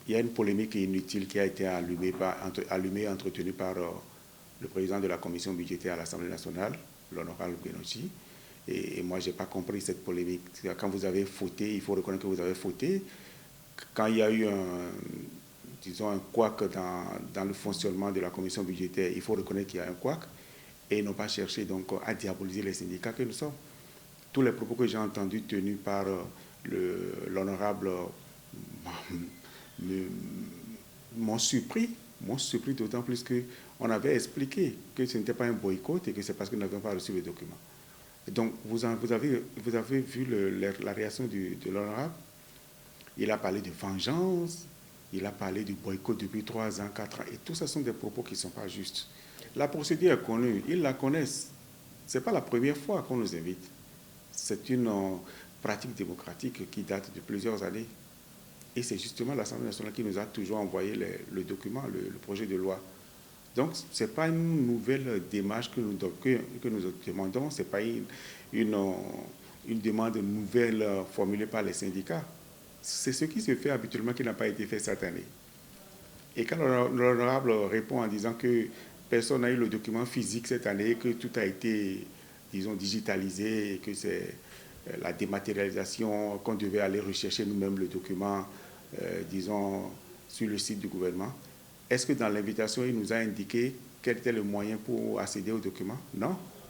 il y a une polémique inutile qui a été allumée, et entretenue par le président de la commission budgétaire à l'Assemblée nationale, l'honorable Guénochy. Et moi, je n'ai pas compris cette polémique. Quand vous avez fauté, il faut reconnaître que vous avez fauté. Quand il y a eu disons, un couac dans le fonctionnement de la commission budgétaire, il faut reconnaître qu'il y a un couac et non pas chercher donc à diaboliser les syndicats que nous sommes. Tous les propos que j'ai entendus tenus par l'honorable m'ont surpris d'autant plus qu'on avait expliqué que ce n'était pas un boycott et que c'est parce que nous n'avions pas reçu les documents. Donc, vous avez vu la réaction de l'honorable. Il a parlé de vengeance, il a parlé du boycott depuis 3 ans, 4 ans, et tout ça sont des propos qui ne sont pas justes. La procédure est connue, ils la connaissent. Ce n'est pas la première fois qu'on nous invite. C'est une pratique démocratique qui date de plusieurs années. Et c'est justement l'Assemblée nationale qui nous a toujours envoyé le document, le projet de loi. Donc, ce n'est pas une nouvelle démarche que nous demandons, ce n'est pas une demande nouvelle formulée par les syndicats. C'est ce qui se fait habituellement qui n'a pas été fait cette année. Et quand l'honorable répond en disant que personne n'a eu le document physique cette année, que tout a été, disons, digitalisé, et que c'est la dématérialisation, qu'on devait aller rechercher nous-mêmes le document, disons, sur le site du gouvernement, est-ce que dans l'invitation, il nous a indiqué quel était le moyen pour accéder au document? Non.